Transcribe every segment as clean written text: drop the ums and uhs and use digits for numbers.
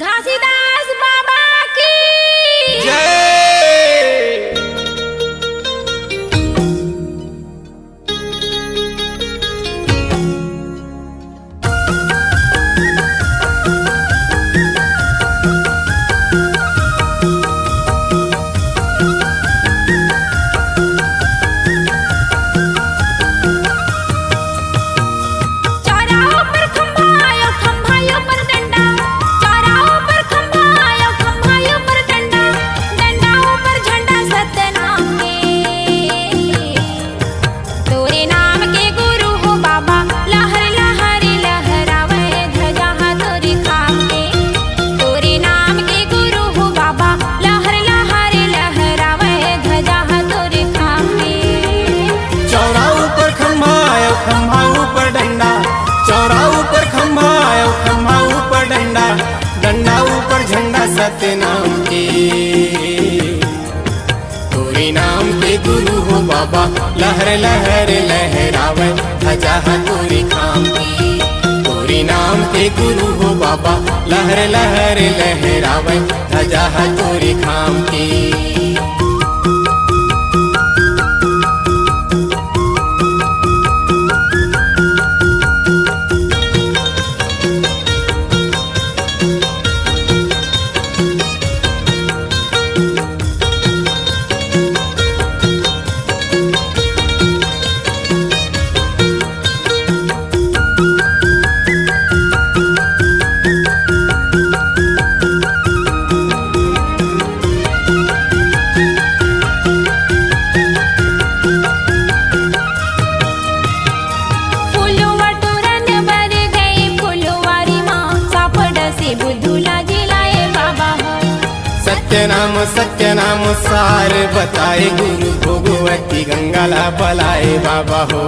घासीदास बाबा की जय। सतनाम के तोरे नाम के गुरु हो बाबा लहर लहर लहरावे ध्वजा तोरे खाम की। तोरे नाम के गुरु हो बाबा लहर लहर लहरावे ध्वजा तोरे खाम की। सत्यनाम सत्यनाम सार बताए गुरु भोगवती गंगाला बलाए बाबा हो।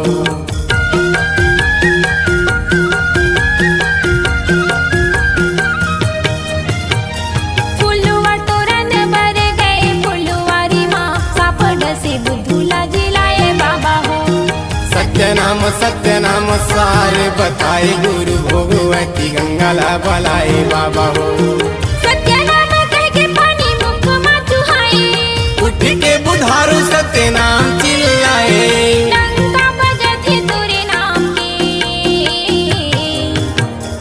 फुलवा तोरण बर गए फुलवारी माँ सापड से बुद्धूला जिलाए बाबा हो। सत्यनाम सत्यनाम सार बताए गुरु भोगवती गंगाला बलाए बाबा हो। उठ के बुधारू सत्यनाम चिल्लाए डंका बजथे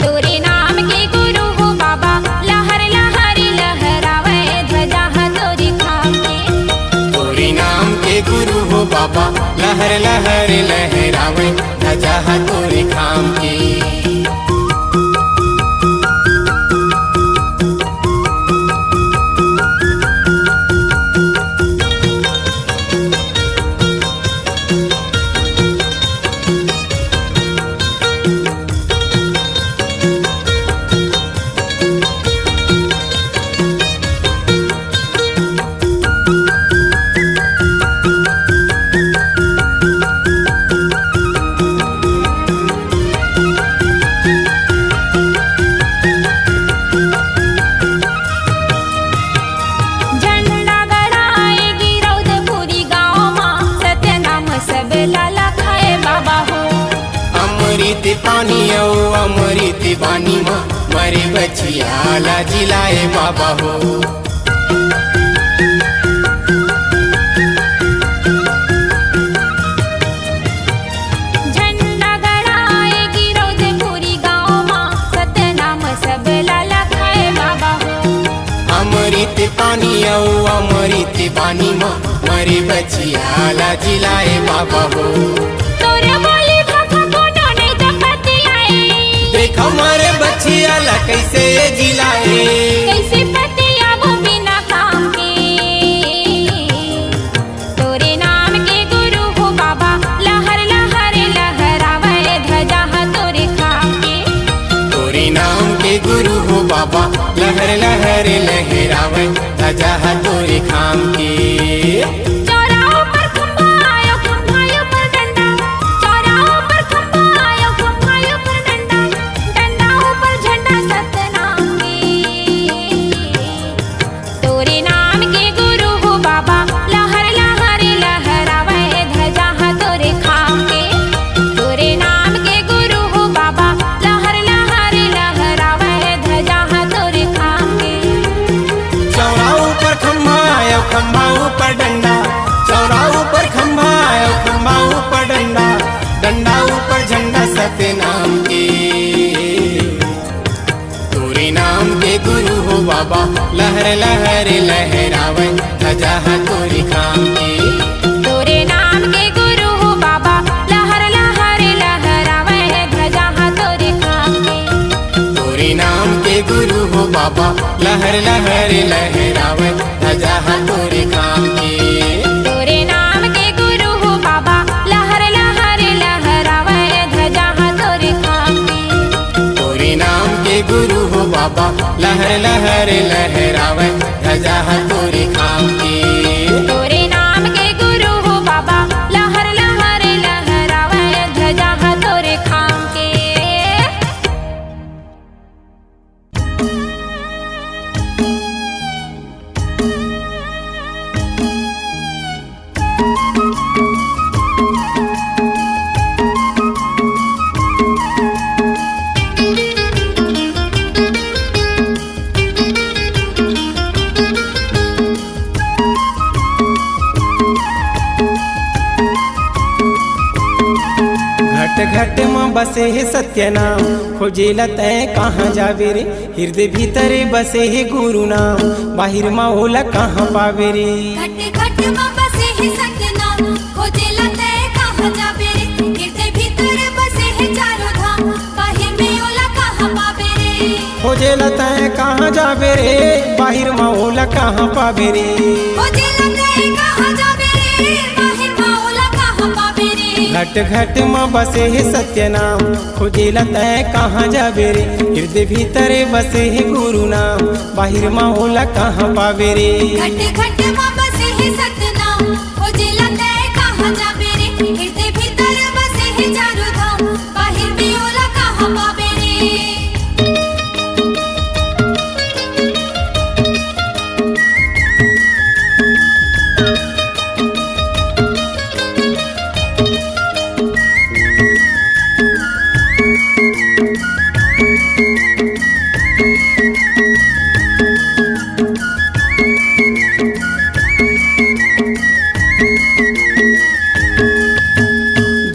तोरे नाम के गुरु हो बाबा लहर लहर लहरावे ध्वजा तोरे खाम के। तोरे नाम के गुरु हो बाबा लहर लहर लहरावे ध्वजा तोरे खाम की। पानी अमृत बानी माँ मरे बचिया ला जिलाए बाबा हो। झंडा गड़ाए गिरौदपुरी गाँव माँ सतनाम सब लाला खाए बाबा हो। अमृत पानी अमृत बानी माँ मरे बचिया ला जिलाए बाबा हो। हमारे बच्चिया ला कैसे जिलाए कैसे पतिया वो बिना काम के। तोरे नाम के गुरु हो बाबा लहर लहर लहरावे ध्वजा तोरे खाम के। तोरे नाम के गुरु हो बाबा लहर लहर लहरावे ध्वजा तोरे खाम की। ध्वजा तोरे खाम सतनाम के। तोरे नाम के गुरु हो बाबा लहर लहर लहरावे ध्वजा तोरे खाम के। तोरे नाम के गुरु हो बाबा लहर लहर लहरावे ध्वजा तोरे खाम के। तोरे नाम के गुरु हो बाबा लहर लहर लहरावे ध्वजा तोरे खाम के। तोरे नाम के गुरु हो बाबा लहर लहर लहरावे ध्वजा तोरे खाम के। तोरे नाम के गुरु हो बाबा लहर लहर लहरावे ध्वजा तोरे खाम के। तोरे नाम के गुरु हो बाबा लहर लहर लहरावे ध्वजा तोरे खाम के। घट घट में बसे है सत्य नाम, खोजेला तय कहाँ जावे रे। हृदय भीतर बसे है गुरु नाम, बाहिर में होला कहाँ पावे रे। घट घट में बसे है सतनाम, खोजेला तय कहाँ जावे रे। हृदय भीतर बसे है चारों धाम, बाहिर में होला कहाँ पावे रे। खोजेला तय कहाँ जावे रे, बाहिर में होला कहाँ पावे रे। खोजेला तय कहाँ जावे रे, बाहिर में होला कहाँ पावे रे। घट घट में बसे है सत्य नाम, खोजेला तय कहाँ जावे रे। हृदय भीतर बसे है गुरु नाम, बाहिर में होला कहाँ पावे रे। घट घट में बसे है सतनाम, खोजेला तय कहाँ जावे रे। हृदय भीतर बसे है चारों धाम, बाहिर में होला कहाँ पावे रे।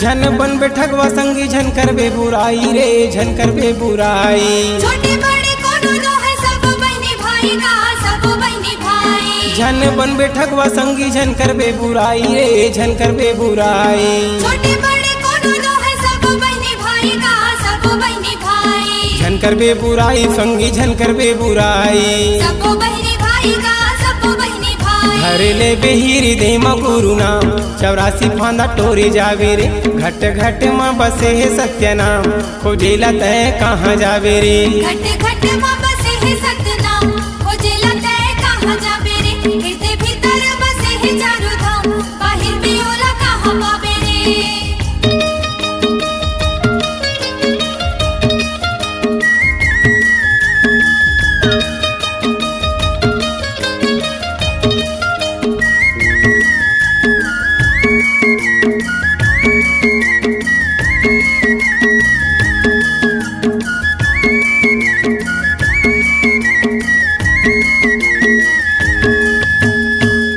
झन बन बैठगवा संगी झन करबे बुराई रे, झन करबे बुराई। छोटे बड़े कोनो नो है सब बहनी भाई का, सब बहनी भाई। झन बन बैठगवा संगी झन करबे बुराई रे, झन करबे बुराई। छोटे बड़े कोनो नो है सब बहनी भाई का, सब बहनी भाई। झन करबे बुराई संगी झन करबे बुराई। सब बहनी भाई का, सब बहनी भाई। हरे ले बेहिरी दे म गुरु नाम, 84 फांदा टोरे जावे रे। घट घट में बसे है सत्य नाम, खोजेला तय कहाँ जावे रे। घट घट में बसे है सतनाम, खोजेला तय कहाँ जावे रे। हृदय भीतर बसे है चारों धाम, बाहिर में होला कहाँ पावे रे।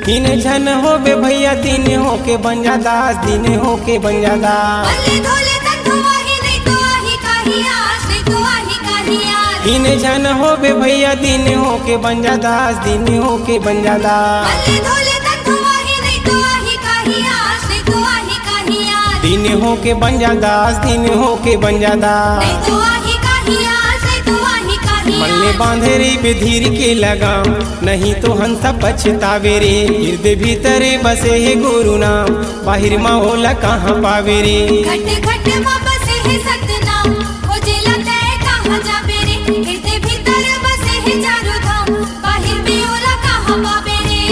दिन झन हो बे भैया, दिन हो के बन जा दास, दिन हो के बन जा दास। भले धोले तक धुआही नहीं तो आही काही आस, नहीं तो आही काही आस। दिन झन हो बे भैया, दिन हो के बन जा दास, दिन हो के बन जा दास। भले धोले तक धुआही नहीं तो आही काही आस, नहीं तो आही काही आस। दिन हो के बन जा दास, दिन हो के बन जा दास। नहीं तो आही काही आस, नहीं तो आही काही मन ले आस। बांधे रे बेधीर के लगाम, नहीं तो हंसा पछतावे रे। हृदय भीतर बसे है गुरु नाम, बाहिर में होला कहाँ पावे रे। घट घट में बसे है सतनाम, खोजेला तय कहाँ जावे रे। हृदय भीतर बसे है चारों धाम, बाहिर में होला कहाँ पावे रे।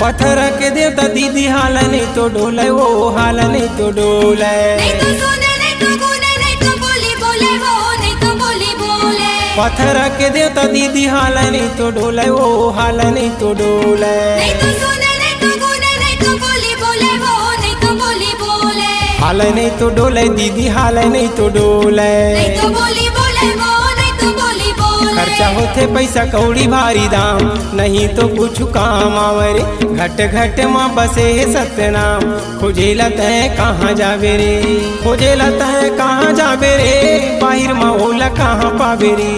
पत्थर के देवता दीदी हाल नहीं तो डोले, वो हाल नहीं तो डोले। नहीं तो सुने, नहीं तो गुने, नहीं तो बोली बोले वो, नहीं तो बोली बोले। पत्थर के देवता दीदी हाल नहीं तो डोले, वो हाल नहीं तो डोले। नहीं तो सुने नहीं तो गुने नहीं तो बोली बोले वो नहीं तो बोली बोले। हाल नहीं तो डोले दीदी, हाल नहीं तो डोले। नहीं तो बोली बोले वो नहीं तो बोली बोले। खर्चा होते पैसा कौड़ी भारी दाम, नहीं तो कुछ काम आवरे। घट घट माँ बसे सतनाम, खोजेला तय कहाँ जावे रे, खोजेला तय कहाँ जावे रे। बाहिर माँ ओला कहाँ पावे रे,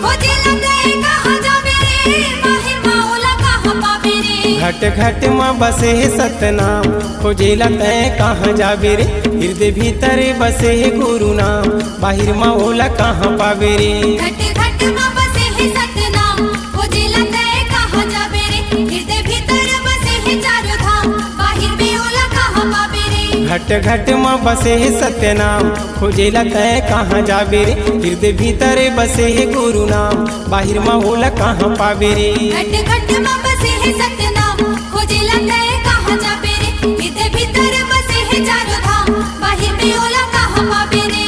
खोजे लगे कहाँ जावे रे, बाहिर माओला कहाँ पावे रे। घट घट माँ बसे सतनाम, खोजेला तय कहाँ जावे रे। हृदय भीतर बसे गुरु नाम, बाहिर माँ ओला कहाँ पावे रे। घट घट माँ बसे है सतनाम, खोजे लगे कहाँ जावे रे। हृदय भीतर बसे है चारों धाम, बाहिर में ओला कहाँ पावे रे। घट घट माँ बसे है सत्यनाम, खोजेला तय कहाँ जावे रे। हृदय भीतर बसे है गुरु नाम, बाहिर माँ ओला कहाँ पावे रे। घट घट माँ बसे है सतनाम, खोजे लगे कहाँ जावे रे। हृदय भीतर बसे है चारों धाम, बाहिर में ओला कहाँ पावे रे।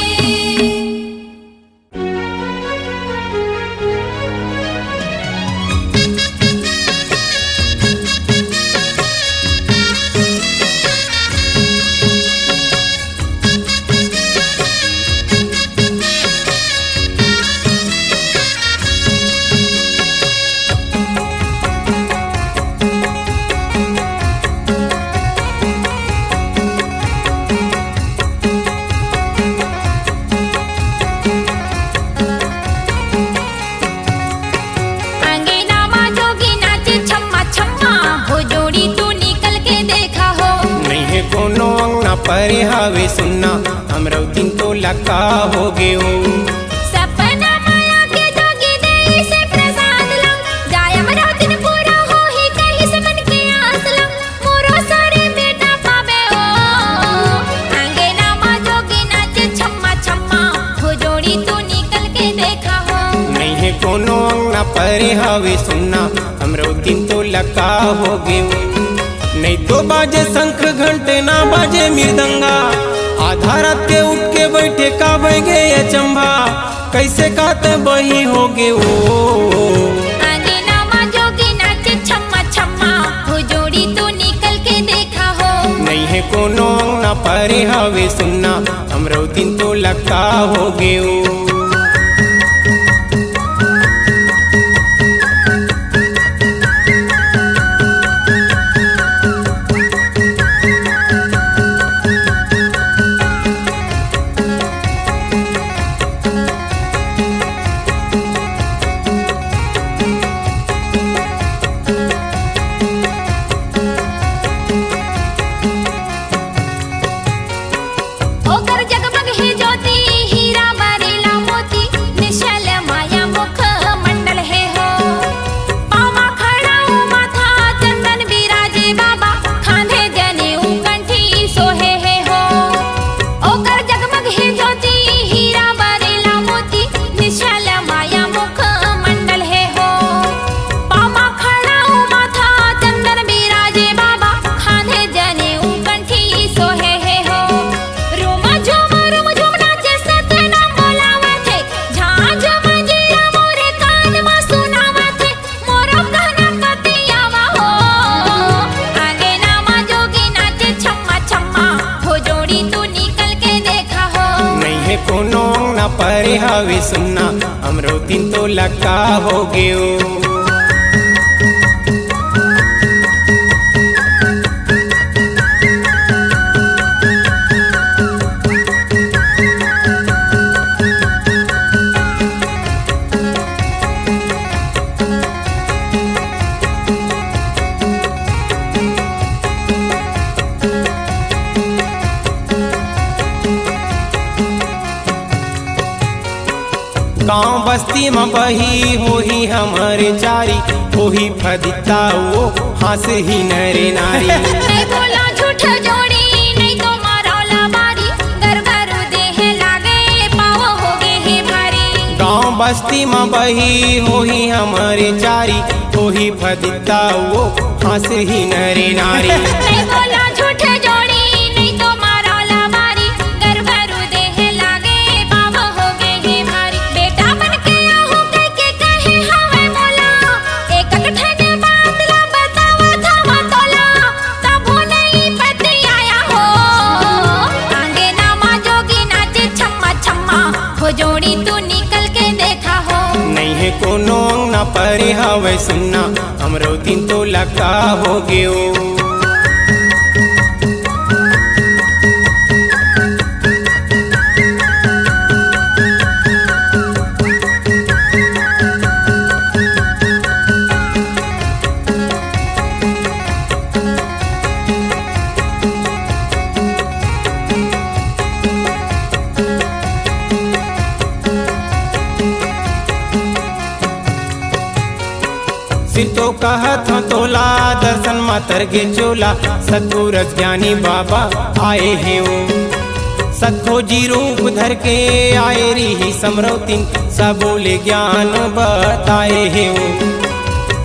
अंगना माँ जोगी नाचे छम्मा छम्मा, हो जोड़ी तू निकल के देखा हो। नहीं है कोनो अंगना परे हावे सुनना, हमरो दिन तो लका हो गयो। सपना माया के जोगी देई से प्रसाद लो, जाय हमरा दिन पूरा हो ही कहीं से मन के आस लो। मोरो सारे बेटा पावे ओ, अंगना माँ जोगी नाचे छम्मा छम्मा, हो जोड़ी तू निकल के देखा हो। नहीं है कोनो अंगना परे हावे सुनना, हमरो दिन तो लका हो गयो। नहीं तो बाजे शंख घंटे ना बाजे मृदंगा, आधा रात के उठ के बैठे का बगे अचंभा, कैसे काते बही हो गे ओ। अंगना माँ जोगी नाचे छम्मा छम्मा, हो जोड़ी तू निकल के देखा हो। नहीं है कोनो अंगना परे हावे सुनना, हमरो दिन तो लका हो गयो। ओकर जगमग है ज्योति, हीरा बरेला मोती, निश्चल माया मुख मंडल है हो। पावा खड़ा माथा चंदन विराजे बाबा, खांधे जनेऊ कंठी सोहे है हो। ओकर जगमग है ज्योति, हीरा बरेला मोती, निश्चल माया मुख मंडल है हो। पावा खड़ा माथा चंदन विराजे बाबा, खांधे जनेऊ कंठी सोहे है हो। रूम झूम नाचे सतनाम बोलावे थे, झांझ मंजीरा मोरे कान में सुनावे थे। मोरो गणपति आवा हो, अंगना माँ जोगी नाचे छम्मा छम्मा, हो जोड़ी तू निकल के देखा हो। नहीं है कोनो अंगना परे हावे सुनना, हमरो दिन तो लका हो गयो। गाँव बस्ती में बही होही हमारे चारी, होही फदिता वो हंस ही नरे नारी। नहीं बोला झूठ जोड़ी, नहीं तो मारौला बारी, गरगरु देह लागे पाव हो गए है भारी। गाँव बस्ती में बही होही हमारे चारी, होही फदिता वो हंस ही नरे नारी। नहीं बोला झूठ जोड़ी, नहीं तो मारौला बारी, गरगरु देह लागे पाव हो गए है भारी। बेटा बन के आहू के तू निकल के देखा हो। नहीं है कोनो अंगना परे हवे सुनना हमरो दिन तो लगा हो गयो। सिर तो कहत हूँ तोला दर्शन मातर गे चोला सतगुर ज्ञानी बाबा आए हैं वो सतखोजी रूप धर के आए री समरौतिन सबोले ज्ञान बताए हैं वो।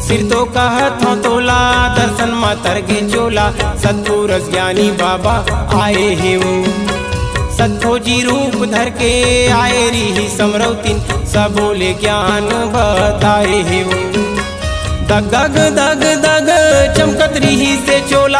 सिर तो कहत हूँ तोला दर्शन मातर गे चोला सतगुर ज्ञानी बाबा आए हैं वो सतखोजी रूप धर के आए री समरौतिन सबोले ज्ञान बताए हैं वो। दग दग दग दग चमकत रही से चोला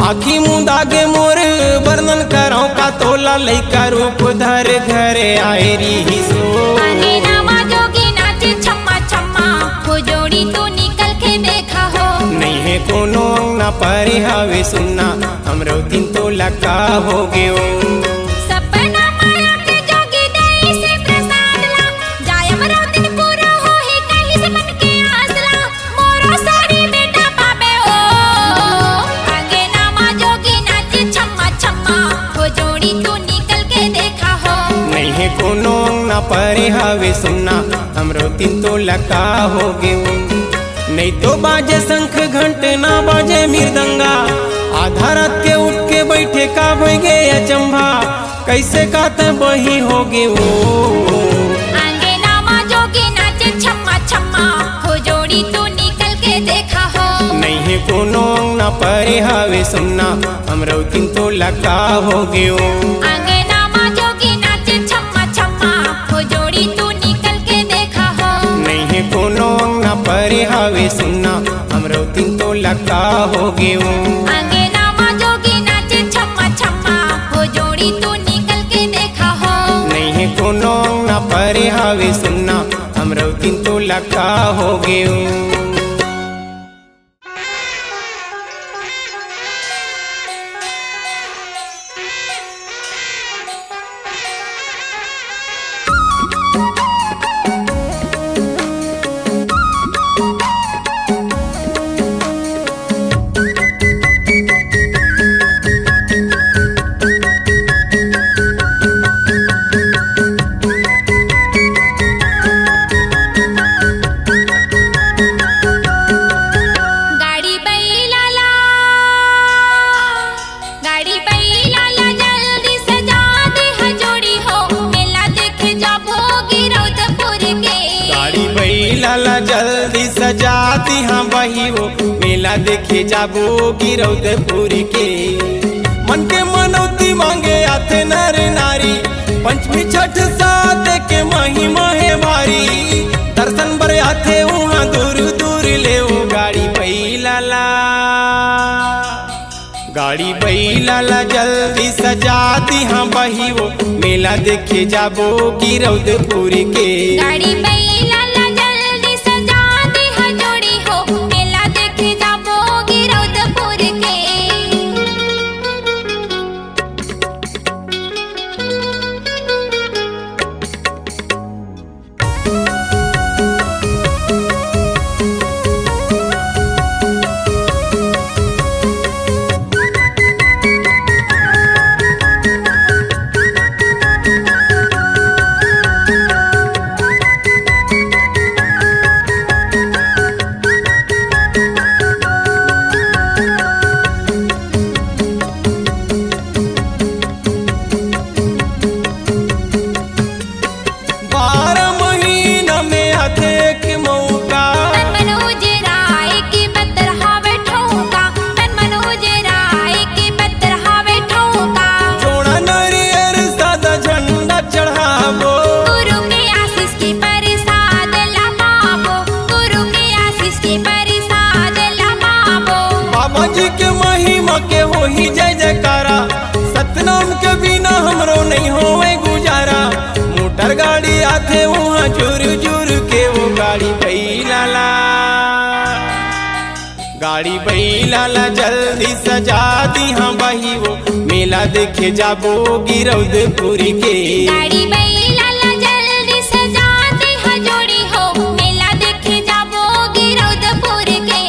आखी मुँह दागे मोर वर्णन करो का तोला लैका रूप धर घरे आए री सो। आगे नामा जोगी नाचे छम्मा छम्मा हो जोड़ी तू निकल के देखा हो। नहीं है कोनो अंगना परे हवे सुनना हमरो दिन तो लगा हो गयो। सपना माया के जोगी दई से प्रसाद ला जाय हमरो दिन पूरा हो ही कहीं से मन के आसला मोरो सारी बेटा पाबे ओ। आगे नामा जोगी नाचे छम्मा छम्मा हो जोड़ी तू निकल के देखा हो। नहीं है कोनो अंगना परे हवे सुनना हमरो दिन तो लगा हो गयो। नहीं तो बाजे शंख घंटे ना बाजे मृदंगा आधा रात के उठ के बैठे का भई गे अचंभा कैसे कात बही हो गे वो। आगे नामा जोगी नाचे छम्मा छम्मा हो जोड़ी तू निकल के देखा हो। नहीं है कोनो अंगना परे हवे सुनना हमरो दिन तो लगा हो गयो। आगे नामा जोगी नाचे छम्मा छम्मा हो जोड़ी तू निकल के देखा हो। नहीं है कोनो अंगना परे हवे सुनना हमरो दिन तो लगा हो गयो। आगे नामा जोगी नाचे छम्मा छम्मा हो जोड़ी तू निकल के देखा हो। नहीं है कोनो अंगना परे हवे सुनना हमरो दिन तो लगा हो गयो। गाड़ी बैलाला जल्दी सजा दे जोड़ी हो मेला देखे जाबोगी रौदपुर के। गाड़ी बैलाला जल्दी सजा दी हाँ बही वो मेला देखे जाबो गिरौदपुर के। मन के मनौती मांगे आथे नर नारी पंचमी छठ साथ के महिमा है भारी दर्शन बर आथे वहाँ दूर दूर ले वो गाड़ी बैलाला। गाड़ी बैलाला जल्दी सजा दी हाँ बही वो मेला देखे जाबो गिरौदपुर के। गाड़ी बैलाला जल्दी सजा दे जोड़ी हो मेला देखे जाबोगी रौदपुर के। सतनाम के बिना हमरो नहीं होवे गुजारा मोटर गाड़ी आथे बैला ला जल्दी सजा दी हाँ बही वो मेला देखे जाबो गिरौदपुर के। गाड़ी बैला ला जल्दी सजा दे हा जोड़ी हो मेला देखे जाबो गिरौदपुर के।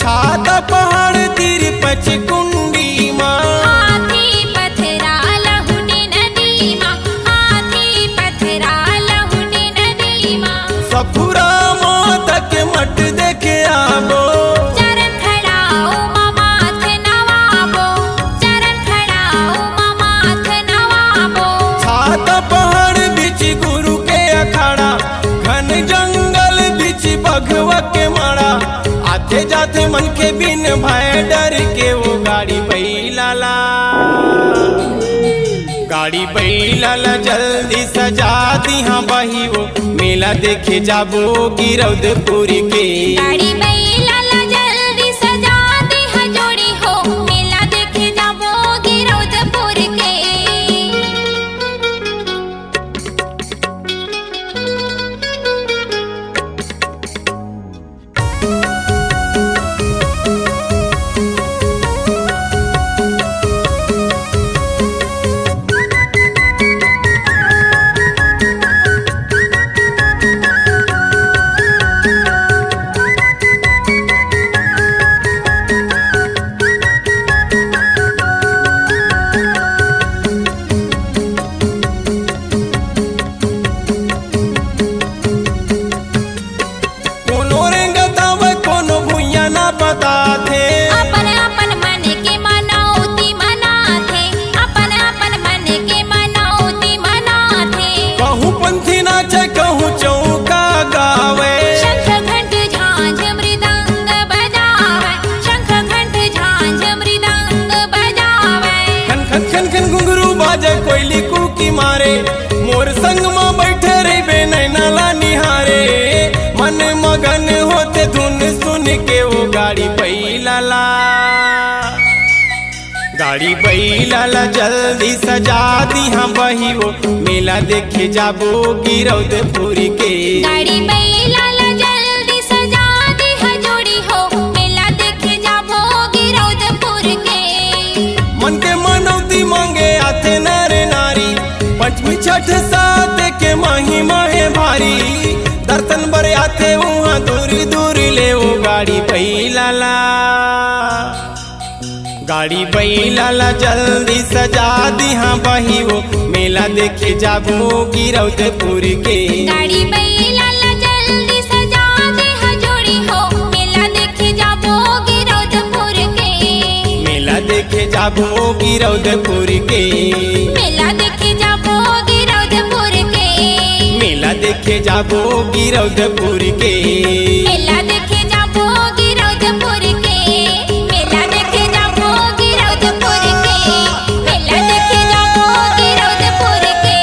छाता पहाड़ तीर पचकुंडी माँ हाथी पथरा लहुने नदी माँ हाथी पथरा लहुने नदी माँ। सफुरा माता के मठ देखे आबो चरण खड़ाओ मामाथ नवाबो चरण खड़ाओ मामाथ नवाबो। छाता पहाड़ बीच गुरु के अखाड़ा घन जंगल बीच बघवा के माड़ा आते जाते मन के बिन भय डर के वो गाड़ी बैला ला जल्दी सजा दी हाँ बही वो मेला देखे जाबो गिरौदपुर के। गाड़ी बैला ला जल्दी सजा दे हा जोड़ी हो मेला देखे जाबो गिरौदपुर के। कोनो रेंगता वे कोनो भुइया ना पता थे अपन अपन मन के मनौती मनाथे अपन अपन मन के मनौती मनाथे। कहूँ पंथी नाचे कहूँ चौका गावे शंख घंट झांझ मृदंग बजावे शंख घंट झांझ मृदंग बजावे। खन खन खन खन घुंघरू बाजे कोयली कुकी मारे मोर संग में बैठे रे नैना ला निहारे मन मगन होते धुन सुन के वो गाड़ी बैला ला जल्दी सजा दी हाँ बही वो मेला देखे जाबो गिरौदपुर के। गाड़ी बैला ला जल्दी सजा दे हा जोड़ी हो मेला देखे जाबो गिरौदपुर के। मन के मनौती मांगे आते नर नारी पंचमी छठ सात के महिमा है भारी दर्शन बर आते वहाँ दूर दूर ले वो गाड़ी बैला ला जल्दी सजा दी हाँ बही वो मेला देखे जाबो गिरौदपुर के। गाड़ी बैला ला जल्दी सजा दे हा जोड़ी हो मेला देखे जाबो गिरौदपुर के। मेला देखे जाबो गिरौदपुर के। मेला देखे जाबो गिरौदपुर के। मेला देखे जाबो गिरौदपुर के। मेला देखे जाबो गिरौदपुर के। मेला देखे जाबो गिरौदपुर के। मेला देखे जाबो गिरौदपुर के।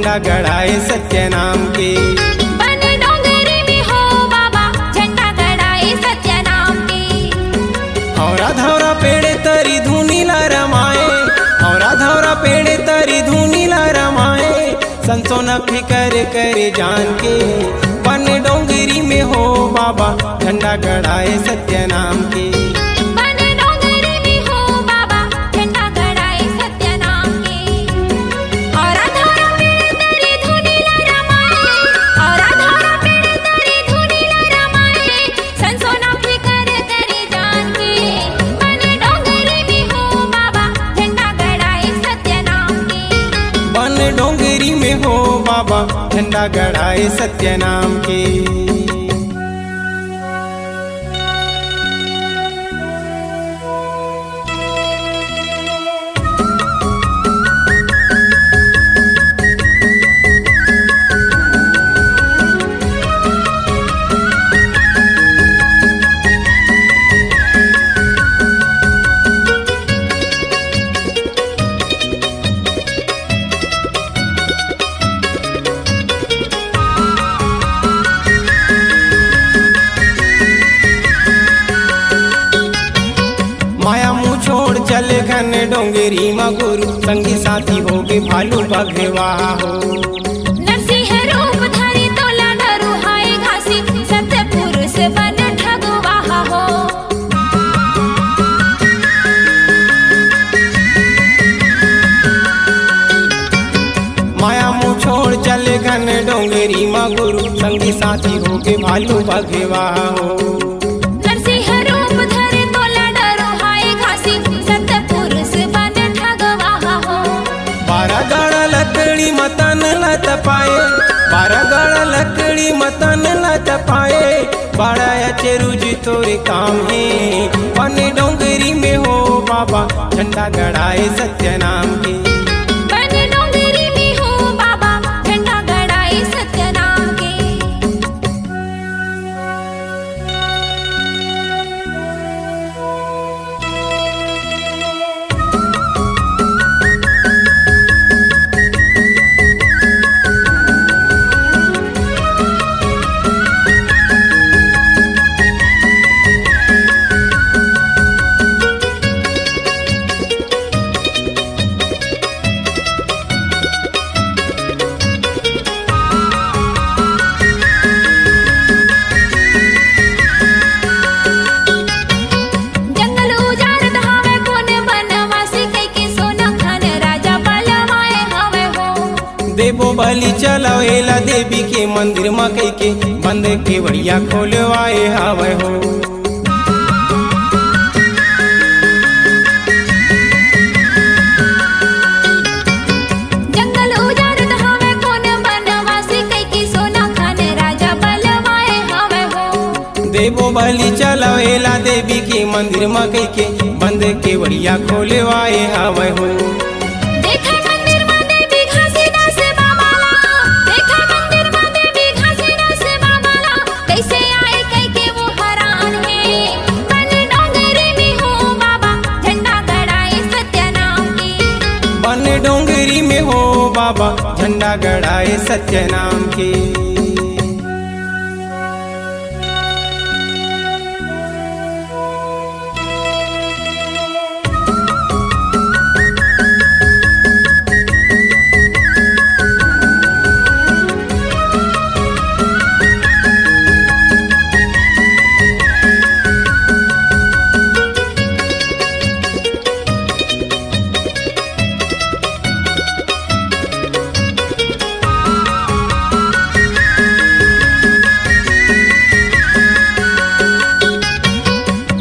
झंडा गड़ाए सत्य नाम के। बन डोंगरी में हो बाबा झंडा गड़ाए सत्य नाम के। औरा धौरा पेड़े तरी धुनीला रमाए, औरा धौरा पेड़े तरी धुनीला रमाए, संसो न फिकर करे जान के। बन डोंगरी में हो बाबा झंडा गड़ाए सत्य नाम के। बन डोंगरी में हो बाबा झंडा गड़ाए सत्य नाम के। और धौरा पेड़ तरी धुनीला रमाए, और धौरा पेड़ तरी धुनीला रमाए, संसो न फिकर करे जान के। बन डोंगरी में हो बाबा झंडा गड़ाए सत्य नाम के। बन डोंगरी में हो बाबा झंडा गड़ाए सत्य नाम के। माया मुँह छोड़ चले घन डोंगरी मा गुरु, संगी साथी हो गे भालू बघवा हो। नरसिंह रूप धरि तोला डरू हाय घासी, सत्य पुरुष बन ठगवाहा हो। माया मुँह छोड़ चले घन डोंगरी मा गुरु, संगी साथी हो गे भालू बघवा हो। नरसिंह रूप धरि तोला डरू हाय घासी, सत्य पुरुष बन ठगवाहा हो। 12 गाड़ा लकड़ी मतन लत पाए, 12 गाड़ा लकड़ी मतन लत पाए, बड़ा अचरुज तोरे काम है। बन डोंगरी में हो बाबा झंडा गड़ाए सत्य नाम के। बन डोंगरी में हो बाबा झंडा गड़ाए सत्य नाम के। जंगल उजाड़ धावे कोन बनवासी, कई के सोना खान राजा बलवाए हवे हो। देवो बलि चलावेला देवी के मंदिर में कई के, बंद के बढ़िया खोलवाए हवे हो। जंगल उजाड़ धावे कोन बनवासी, कई के सोना खान राजा बलवाए हवे हो। देवो बलि चलावेला देवी के मंदिर में कई के, बंद के बढ़िया खोलवाए हवे हो। देखा मंदिर में देवी घासी दास बाबाला, देखा मंदिर में देवी घासी दास बाबाला, कैसे आए कई के वो हैरान है। बन डोंगरी में हो बाबा झंडा गड़ाए सत्य नाम के। बन डोंगरी में हो बाबा झंडा गड़ाए सत्य नाम के।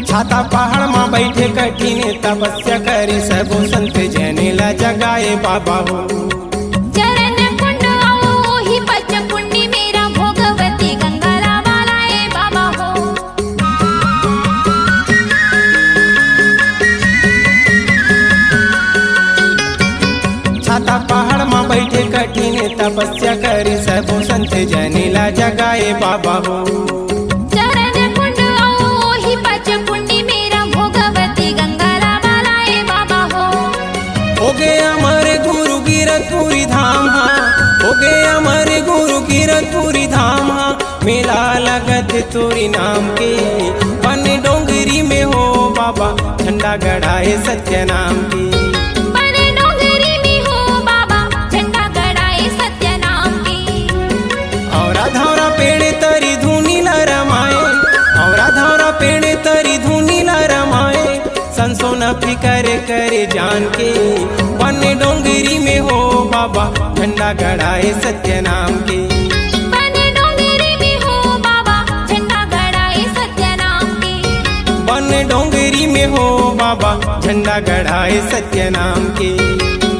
छाता पहाड़ में बैठे कठिन तपस्या करे, सबो संत जने ला जगाए बाबा हो। चरण कुंड आओ ही पच कुंडी, मेरा भोगवती गंगा लाए बाबा हो। छाता पहाड़ में बैठे कठिन तपस्या करे, सबो संत जने ला जगाए बाबा हो। चरण कुंड आओ ही पच कुंडी, मेरा भोगवती गंगा लाए बाबा हो। हो गया हमारे गुरु गिरतपुरी धाम, हाँ हो थे तोरी नाम के। बन डोंगरी में हो बाबा झंडा गड़ाए सत्य नाम के। बन डोंगरी में हो बाबा झंडा गड़ाए सत्य नाम के। और धौरा पेड़ तरी धुनी ला रमाए, और धौरा पेड़ तरी धुनी ला रमाए। संसो न फिकर करे जान के। बन डोंगरी में हो बाबा झंडा गड़ाए सत्य नाम के। बन डोंगरी में हो बाबा झंडा गड़ाए सत्य नाम के। बन डोंगरी में हो बाबा झंडा गड़ाए सत्य नाम के।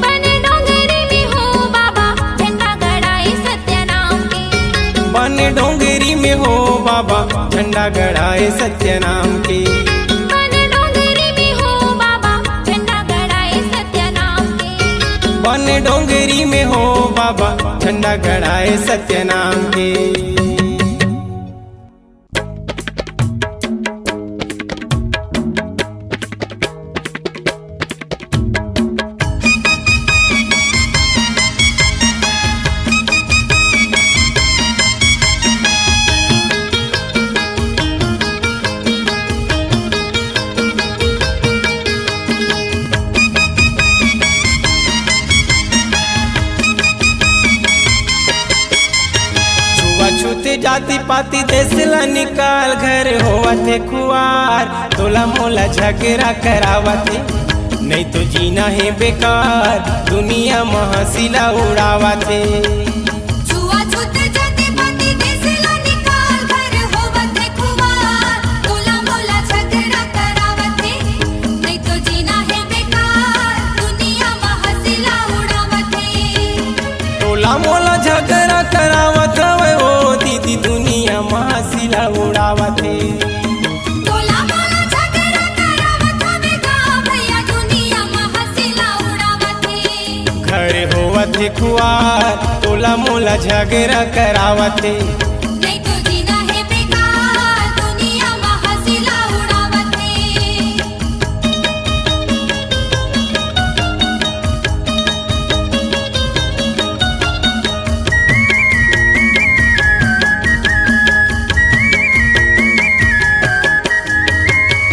बन डोंगरी में हो बाबा झंडा गड़ाए सत्य नाम के। बन डोंगरी में हो बाबा झंडा गड़ाए सत्य नाम के। बन डोंगरी में हो बाबा झंडा गड़ाए सत्य नाम के। बन डोंगरी में हो बाबा झंडा गड़ाए सत्य नाम के। छूते जाति पाति देश ला निकाल घर होवते खुआर। तोला मोला झगड़ा करावते नहीं तो जीना है बेकार। दुनिया महसिला उड़ावते। छुआछूत जाति पाति देश ला निकाल घर होवते खुआर। तोला मोला झगड़ा करावते नहीं तो जीना है बेकार। दुनिया महसिला उड़ावते। तोला मोला झगड़ा करावत हवे ओ दीदी दुनिया महसिला उड़ावते। तोला मोला झगड़ा करावत हवे गा भैया दुनिया महसिला उड़ावते। घर होवते खुआर तोला मोला झगड़ा करावते। नहीं तो जीना है बेकार। दुनिया महसिला उड़ावते।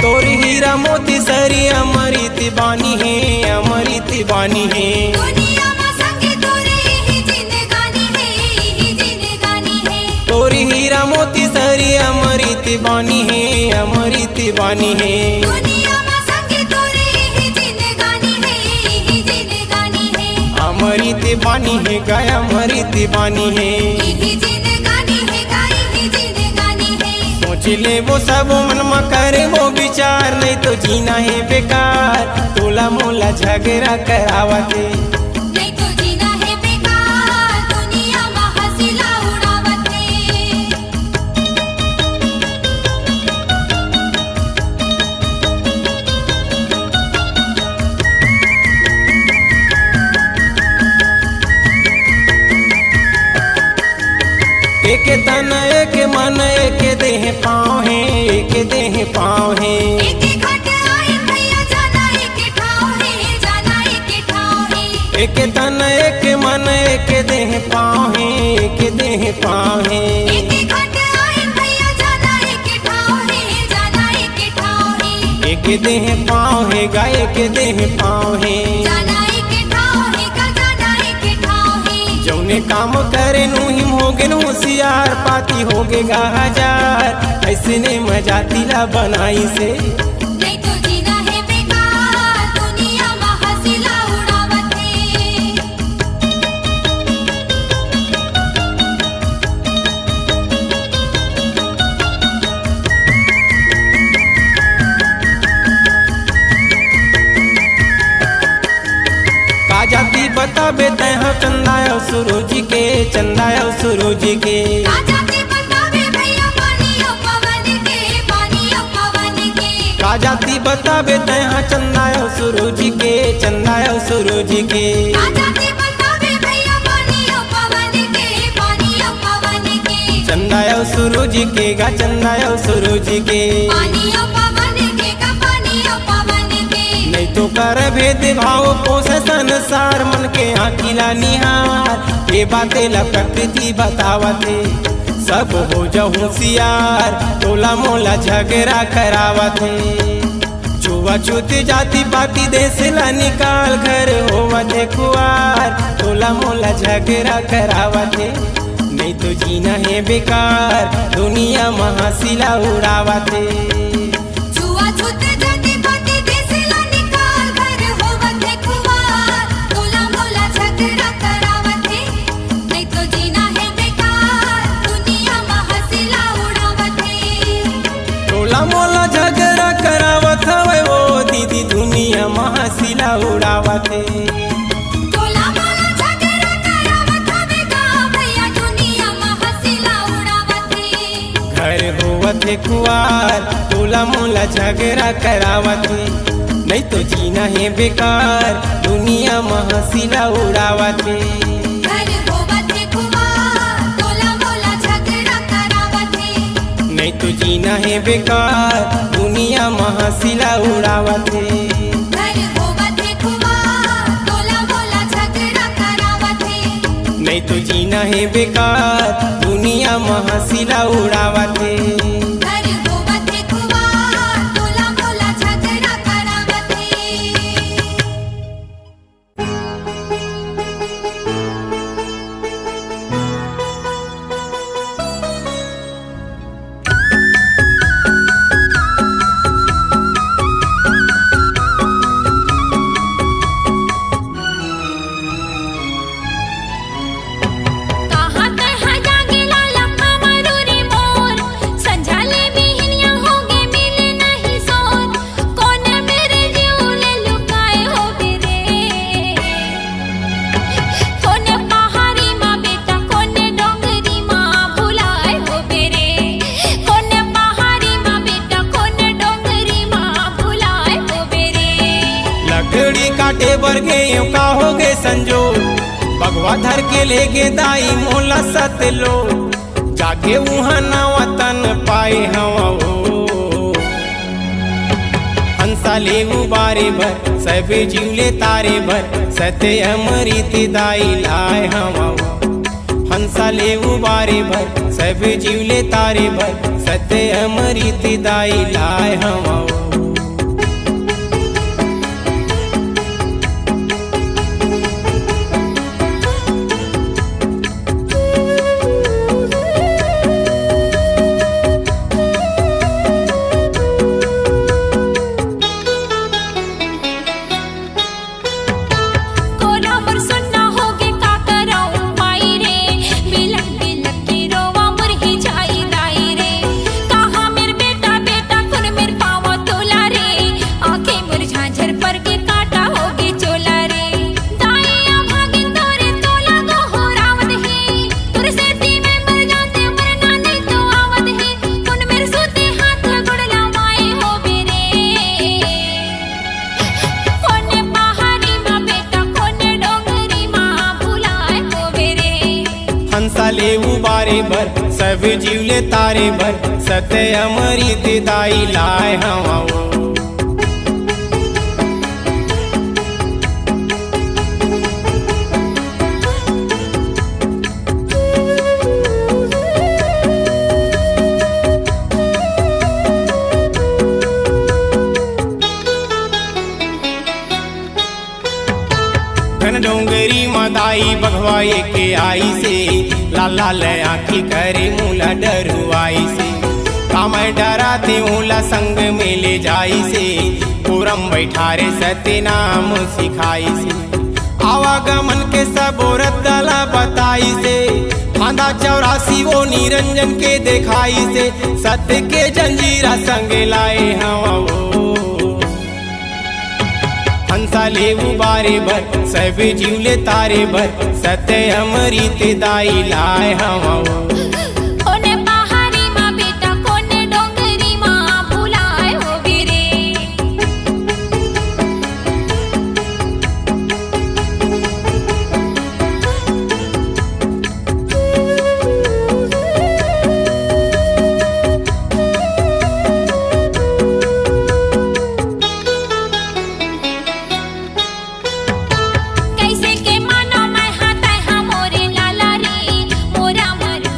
तोर हीरा मोती सरी अमृत बानी है, अमृत बानी है। दुनिया में संगे तोरे ही जिंदगानी है, ही जिंदगानी है। तोर हीरा मोती सरी अमृत बानी है, अमृत बानी है। दुनिया में संगे तोरे ही जिंदगानी है, ही जिंदगानी है। अमृत बानी है गाय अमृत बानी है। ही जिंदगानी है गाई ही जिंदगानी है। सोच ले वो सब मन में करे वो विचार नहीं तो जीना है बेकार। तोला मोला झगड़ा करावते। नहीं तो जीना है बेकार। दुनिया महसिला उड़ावते। एक तन एक मन एक देह पाँव है, एक देह पाँव है। एक घाट आए भैया जाना एक ठाव है, जाना एक ठाव है। एक तन एक मन एक देह पाँव है, एक देह पाँव है। एक घाट आए भैया जाना एक ठाव है, जाना एक ठाव है। एक देह पाँव है गाय एक देह पाँव है। जाना एक ठाव है का जाना एक ठाव है। जौने काम करे नु हिम होगे नु होशियार। पाती होगे गा हजार ऐसे ने मजा तिला बनाई से। नहीं तो जीना है बेकार। दुनिया महसिला उड़ावते। का जाति बताबे तह चंदायो सूरज के, चंदायो सूरज के। जाति बतावे भैया पानी ओ पवन के, पानी ओ पवन के। का जाति बताबे तह चंदायो सूरज के, चंदायो सूरज के। जाति बतावे भैया पानी ओ पवन के, पानी ओ पवन के। चंदायो सूरज के गा चंदायो सूरज के। पानी ओ पवन के का पानी ओ पवन के। नहीं तो कर भेद भाव पोस संसार मन के आँखिला निहार। ये बातें ला प्रकृति बतावते। सब हो जा होशियार, तोला मोला झगड़ा करावत है। छुआछूत जाति पाति देश ला निकाल घर होवत है खुआर, तोला मोला झगड़ा करावत है। नहीं तो जीना है बेकार, दुनिया महासिला उड़ावत है। छुआछूत जाति पाति देश ला निकाल घर होवत है खुआर, तोला मोला झगड़ा करावत है। नहीं तो जीना है बेकार, दुनिया महासिला उड़ावत है। तोला मोला झगड़ा करावत हवे वो दीदी, दुनिया महासिला उड़ावत है। तोला मोला झगड़ा करावत हवे का भैया, दुनिया महासिला उड़ावत है। घर होवत है खुआर, तोला मोला झगड़ा करावत है। नहीं तो जीना है बेकार, दुनिया महासिला उड़ावत है। घर होवत है खुआर, तोला मोला झगड़ा करावत है। नहीं तो जीना है बेकार, दुनिया महासिला उड़ावत है। घर होवत है खुआर, तोला मोला झगड़ा करावत है। नहीं तो जीना है बेकार, दुनिया महासिला उड़ावत है। घर होवत है खुआर, तोला मोला झगड़ा करावत है। कहाँ तहाँ जागेला लम्हा मरूरी मोर, संझाले बिहनिया होगे मिले नहीं सोर। कौन मेरे जीवले लुकाए हो बेरे, कौन पहाड़ी माँ बेटा कौन डोंगरी माँ भुलाए हो बेरे। कौन पहाड़ी माँ बेटा कौन डोंगरी माँ भुलाए हो बेरे। लकड़ी काटे बर गए का हो गए संजोग, बगवा धर के ले गे दाई मोला सतलो। जाके वहाँ ना वतन पाए हवा हो, हंसा ले उबारे भर सब जीवले तारे भर, सत्य अमृत दाई लाए हवा हो। हंसा ले उबारे भर सब जीवले तारे भर, सत्य अमृत दाई लाए हवा हो। कोला मोर सुन्ना होगे का कराऊं माई रे, बिलक बिलक के रोवा मोर ही जाई दाई रे। कहाँ मेर बेटा बेटा कुन मेर पावा तोला रे, आंखें मोर झांझर पर के काटा होगे चोला रे। दाइया भागे तोरे तोला गो हो रावत है, तुर सेती में मर जाते मरना नहीं तो आवत है। कुन मेर सूते हाथ गुड़ला माई हो बेरे, कोने पहाड़ी माँ बेटा कोने डोंगरी माँ भुलाए हो बेरे। हंसा ले उबारे भर सब जीवले तारे भर, सत्य अमृत दाई लाए हवा हो। घन डोंगरी मदाई बघवाए के आई से, लाला ले आखी करे मूला डरुआई से। कामय डराते ऊला संग में ले जाई से, पूरम बैठारे सत्य नाम सिखाई से। आवागमन के सब औरत दला बताई से, फांदा 84 वो निरंजन के देखाई से। सत्य के जंजीरा संग लाए हवा वो, हंसा ले उबारे भर सब जीवले तारे भर, सत्य अमृत दाई लाए हवा हो। कोने पहाड़ी माँ बेटा कोने डोंगरी माँ भुलाए हो बेरे। कैसे के मानो मैं हाथ है मोरे लाला रे, मोरा मरु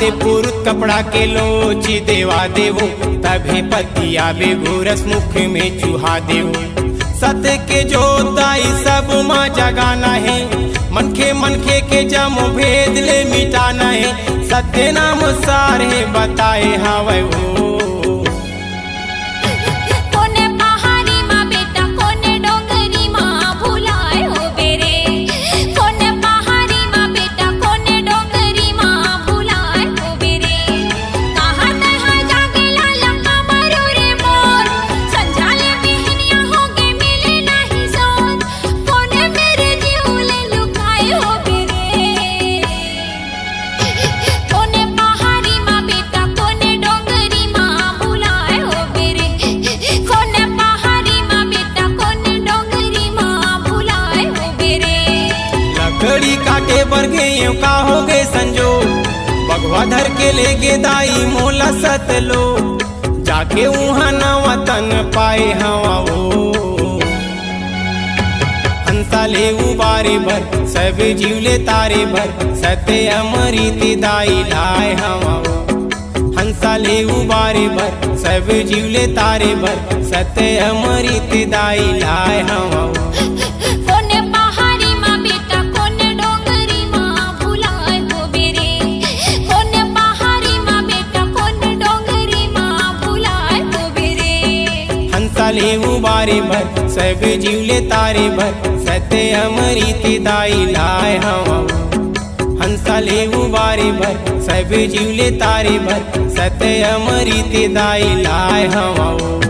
आवे पुरुत कपड़ा के लोची देवा देवो, तभे पति आवे घोरस मुख में चूहा देवो। सत्य के जोताई सब माँ जगाना है, मनखे के जम भेद ले मिटाना है। सत्य नाम सार है बताए हावे वो। कोने पहाड़ी माँ बेटा कोने डोंगरी माँ भुलाए हो बेरे, कोने पहाड़ी माँ बेटा कोने डोंगरी माँ भुलाए हो बेरे। कहाँ तहाँ जागे लाला कमरू रे मोर, संझाले बिहनिया होगे मिले नहीं जोर। कोने मेरे जीवले लुकाए हो बेरे, कोने पहाड़ी माँ बेटा कोने डोंगरी माँ भुलाए हो बेरे, कोने पहाड़ी माँ बेटा कोने डोंगरी माँ भुलाए हो बेरे। लकड़ी काटे बर गए का हो गए संजो, बगवा धर के ले गे दाई मोला सत लो। जाके उहाँ न वतन पाए हवा वो। हंसा ले उबारे भर सब जीवले तारे भर, सत्य अमृत दाई लाए हवा वो। हंसा ले उबारे भर सब जीवले तारे भर, सत्य अमृत दाई लाए हवा वो। कोने पहाड़ी माँ बेटा कोने डोंगरी माँ भुलाए हो बेरे, कोने पहाड़ी माँ बेटा कोने डोंगरी माँ भुलाए हो बेरे। हंसा ले उबारे भर सब जीवले तारे भर, सत्य अमृत दाई लाए हवा वो। हंसा ले उबारे भर सब जीवले तारे भर, सत्य अमृत दाई लाए हवा वो।